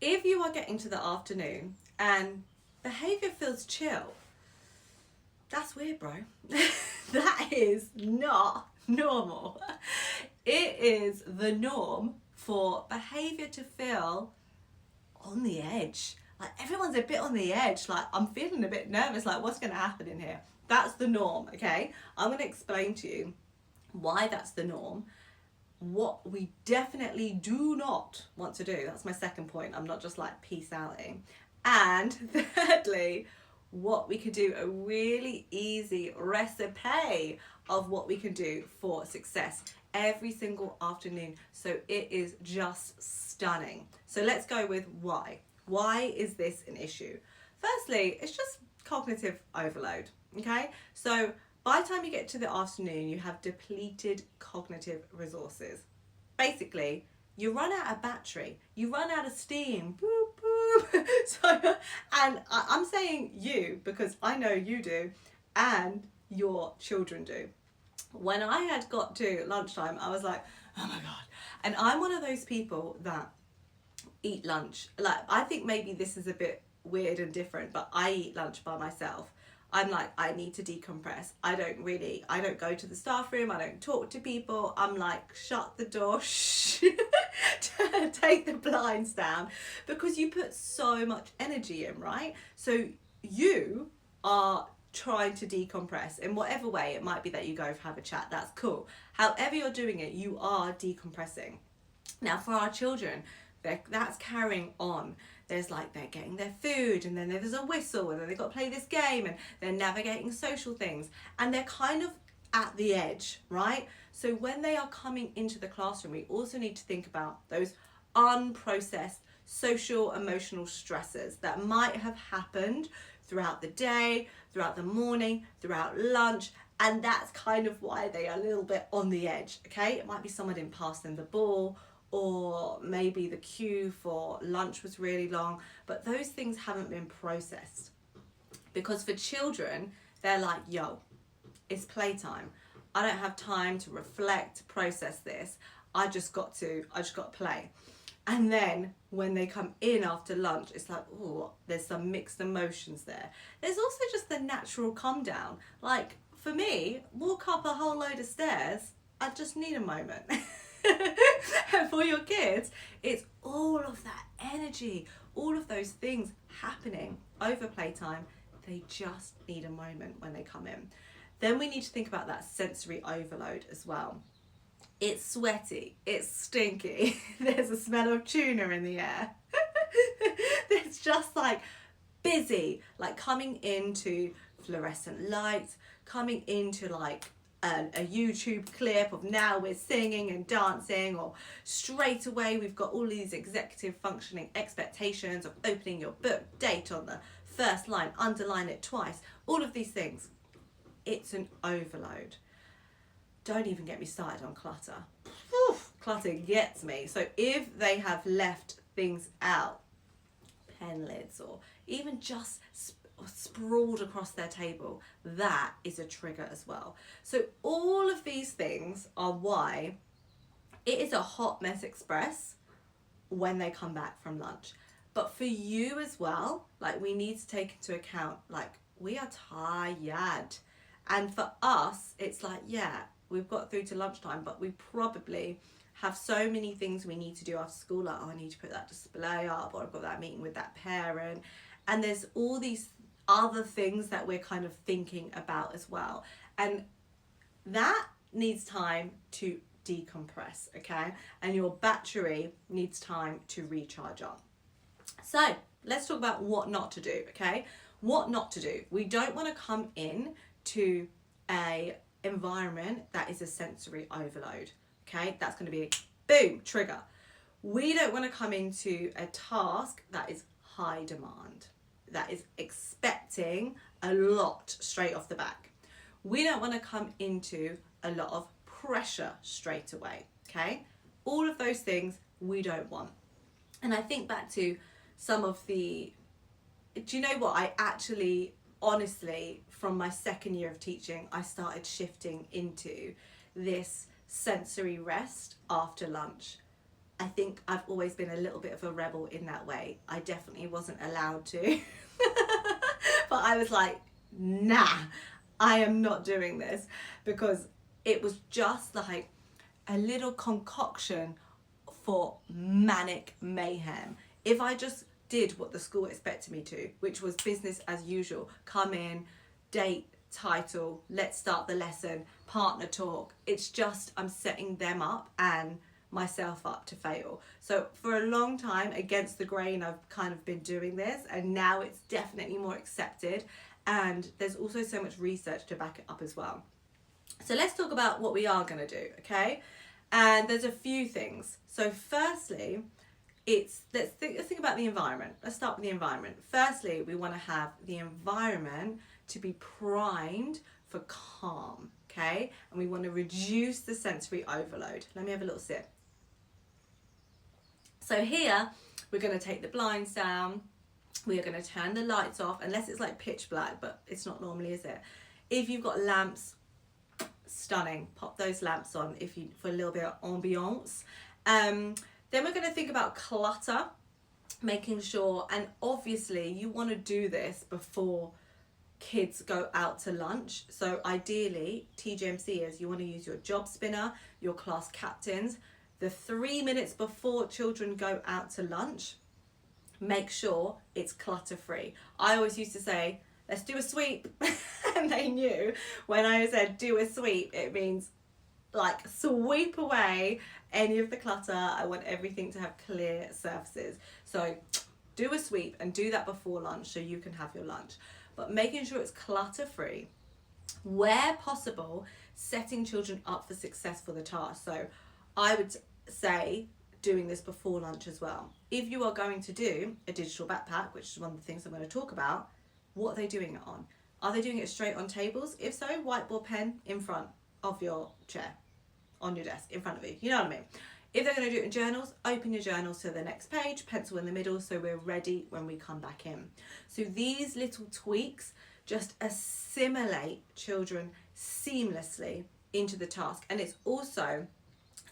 if you are getting to the afternoon and behaviour feels chill, that's weird, bro. That is not normal. It is the norm for behaviour to feel on the edge. Like everyone's a bit on the edge. Like I'm feeling a bit nervous. Like what's going to happen in here? That's the norm, okay? I'm going to explain to you why that's the norm. What we definitely do not want to do. That's my second point. I'm not just like peace outing. And thirdly, what we could do, a really easy recipe of what we can do for success every single afternoon. So it is just stunning. So let's go with why. Why is this an issue? Firstly, it's just cognitive overload, okay? So by the time you get to the afternoon, you have depleted cognitive resources. Basically, you run out of battery, you run out of steam. Boop, boop. So, and I'm saying you because I know you do, and your children do. When I had got to lunchtime, I was like, oh my God. And I'm one of those people that eat lunch. Like, I think maybe this is a bit weird and different, but I eat lunch by myself. I'm like, I need to decompress. I don't go to the staff room. I don't talk to people. I'm like, shut the door, shh, take the blinds down, because you put so much energy in, right? So you are trying to decompress in whatever way. It might be that you go have a chat. That's cool. However you're doing it, you are decompressing. Now for our children, that's carrying on. There's like they're getting their food, and then there's a whistle, and then they've got to play this game, and they're navigating social things, and they're kind of at the edge, right? So when they are coming into the classroom, we also need to think about those unprocessed social emotional stresses that might have happened throughout the day, throughout the morning, throughout lunch, and that's kind of why they are a little bit on the edge, okay? It might be someone didn't pass them the ball, or maybe the queue for lunch was really long, but those things haven't been processed. Because for children, they're like, yo, it's playtime. I don't have time to reflect, to process this. I just got to play. And then when they come in after lunch, it's like, oh, there's some mixed emotions there. There's also just the natural calm down. Like for me, walk up a whole load of stairs, I just need a moment. And for your kids, it's all of that energy, all of those things happening over playtime. They just need a moment when they come in. Then we need to think about that sensory overload as well. It's sweaty, it's stinky, there's a smell of tuna in the air. It's just like busy, like coming into fluorescent lights, coming into like a YouTube clip of now we're singing and dancing, or straight away we've got all these executive functioning expectations of opening your book, date on the first line, underline it twice, all of these things. It's an overload. Don't even get me started on clutter. Clutter gets me. So if they have left things out, pen lids, or even just sprawled across their table, that is a trigger as well. So all of these things are why it is a hot mess express when they come back from lunch. But for you as well, like we need to take into account, like we are tired. And for us, it's like, yeah, we've got through to lunchtime, but we probably have so many things we need to do after school. Like, oh, I need to put that display up, or I've got that meeting with that parent. And there's all these other things that we're kind of thinking about as well. And that needs time to decompress, okay? And your battery needs time to recharge on. So let's talk about what not to do, okay? What not to do. We don't want to come in to a environment that is a sensory overload, okay? That's going to be a boom, trigger. We don't want to come into a task that is high demand, that is expecting a lot straight off the back. We don't want to come into a lot of pressure straight away, okay? All of those things we don't want. And I think back to some of the, do you know what, I actually, honestly, from my second year of teaching, I started shifting into this sensory rest after lunch. I think I've always been a little bit of a rebel in that way. I definitely wasn't allowed to. But I was like, nah, I am not doing this, because it was just like a little concoction for manic mayhem. If I just did what the school expected me to, which was business as usual, come in, date, title, let's start the lesson, partner talk, it's just I'm setting them up and myself up to fail. So for a long time, against the grain, I've kind of been doing this, and now it's definitely more accepted, and there's also so much research to back it up as well. So let's talk about what we are going to do, okay? And there's a few things. So firstly, let's think about the environment. Let's start with the environment. Firstly, we want to have the environment to be primed for calm, okay? And we want to reduce the sensory overload. Let me have a little sip. So here, we're going to take the blinds down. We are going to turn the lights off, unless it's like pitch black, but it's not normally, is it? If you've got lamps, stunning, pop those lamps on for a little bit of ambiance. Then we're going to think about clutter, making sure, and obviously you want to do this before kids go out to lunch. So ideally, TGMCers, you want to use your job spinner, your class captains. The 3 minutes before children go out to lunch, make sure it's clutter free. I always used to say, let's do a sweep. And they knew when I said do a sweep, it means like sweep away any of the clutter. I want everything to have clear surfaces. So do a sweep and do that before lunch so you can have your lunch. But making sure it's clutter free, where possible, setting children up for success for the task. So I would say doing this before lunch as well. If you are going to do a digital backpack, which is one of the things I'm going to talk about, what are they doing it on? Are they doing it straight on tables? If so, whiteboard pen in front of your chair, on your desk, in front of you. You know what I mean? If they're going to do it in journals, open your journals to the next page, pencil in the middle so we're ready when we come back in. So these little tweaks just assimilate children seamlessly into the task. And it's also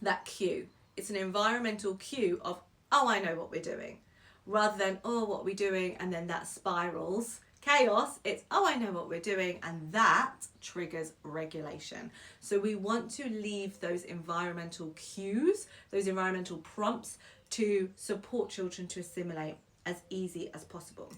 that cue. It's an environmental cue of, oh, I know what we're doing. Rather than, oh, what are we doing? And then that spirals chaos. It's, oh, I know what we're doing. And that triggers regulation. So we want to leave those environmental cues, those environmental prompts to support children to assimilate as easy as possible.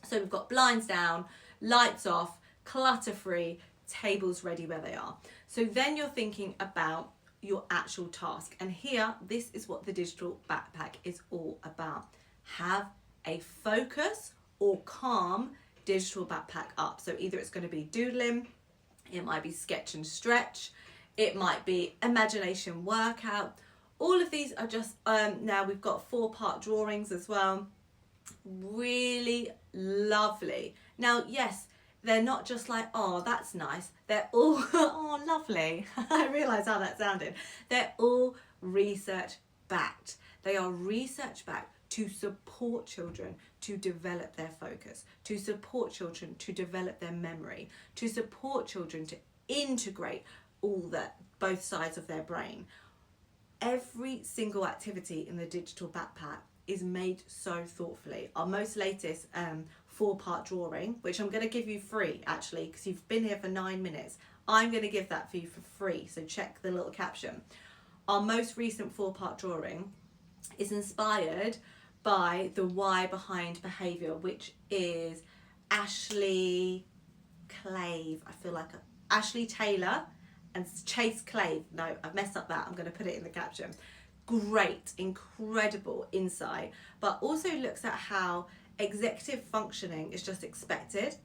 So we've got blinds down, lights off, clutter free, tables ready where they are. So then you're thinking about your actual task. And here, this is what the digital backpack is all about. Have a focus or calm digital backpack up. So either it's going to be doodling, it might be sketch and stretch, it might be imagination workout. All of these are just, now we've got 4-part drawings as well. Really lovely. Now, yes, they're not just like, oh, that's nice. They're all, oh, lovely. I realise how that sounded. They're all research backed. They are research backed to support children to develop their focus, to support children to develop their memory, to support children to integrate both sides of their brain. Every single activity in the digital backpack is made so thoughtfully. Our most latest 4-part drawing, which I'm going to give you free actually, because you've been here for 9 minutes. I'm going to give that for you for free, so check the little caption. Our most recent 4-part drawing is inspired by the why behind Behaviour, which is Ashley Taylor and Chase Clave. No, I've messed up that. I'm going to put it in the caption. Great, incredible insight, but also looks at how executive functioning is just expected,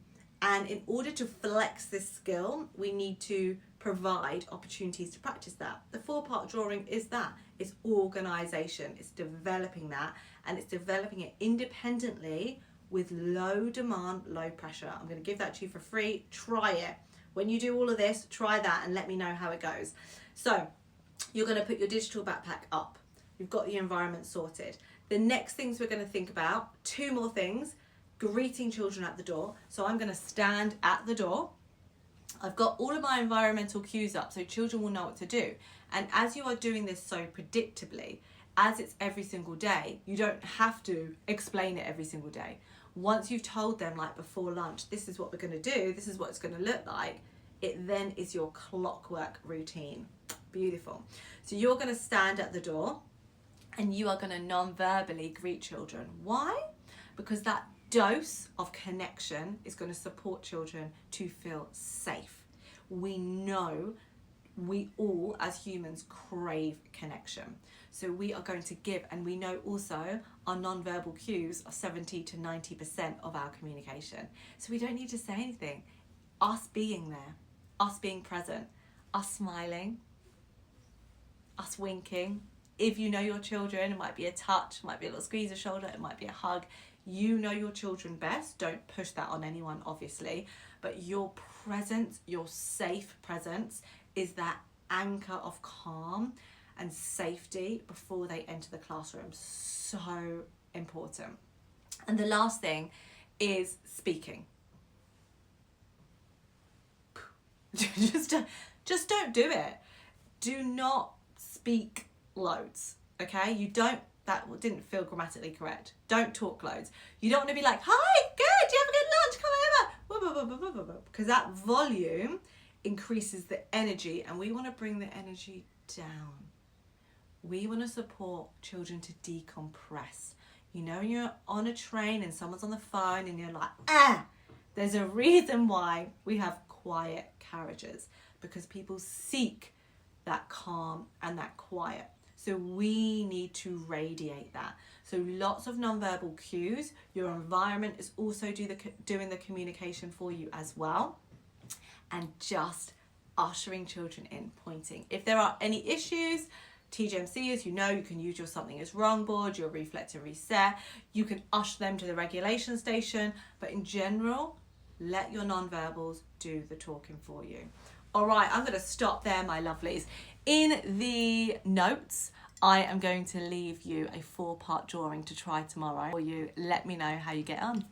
and in order to flex this skill we need to provide opportunities to practice that. The 4-part drawing is that. It's organisation, it's developing that, and it's developing it independently with low demand, low pressure. I'm going to give that to you for free. Try it. When you do all of this, try that and let me know how it goes. So you're going to put your digital backpack up. You've got the environment sorted. The next things we're going to think about, 2 more things, greeting children at the door. So I'm going to stand at the door. I've got all of my environmental cues up so children will know what to do. And as you are doing this so predictably, as it's every single day, you don't have to explain it every single day. Once you've told them, like before lunch, this is what we're going to do, this is what it's going to look like, it then is your clockwork routine. Beautiful. So you're going to stand at the door and you are going to non-verbally greet children. Why? Because that dose of connection is going to support children to feel safe. We know we all as humans crave connection. So we are going to give, and we know also our non-verbal cues are 70 to 90% of our communication. So we don't need to say anything. Us being there, us being present, us smiling, us winking. If you know your children, it might be a touch, it might be a little squeeze of shoulder, it might be a hug. You know your children best. Don't push that on anyone, obviously. But your presence, your safe presence, is that anchor of calm and safety before they enter the classroom. So important. And the last thing is speaking. Just don't do it. Do not speak loads, okay? That didn't feel grammatically correct. Don't talk loads. You don't want to be like, hi, good, you have a good lunch, come over. Because that volume increases the energy, and we want to bring the energy down. We want to support children to decompress. You know, you're on a train and someone's on the phone and you're like, there's a reason why we have quiet carriages, because people seek that calm and that quiet. So we need to radiate that. So lots of nonverbal cues. Your environment is also doing the communication for you as well. And just ushering children in, pointing. If there are any issues, TGMCs, you can use your something is wrong board, your reflect and reset. You can usher them to the regulation station. But in general, let your nonverbals do the talking for you. All right, I'm going to stop there, my lovelies. In the notes, I am going to leave you a 4-part drawing to try tomorrow. Or you let me know how you get on.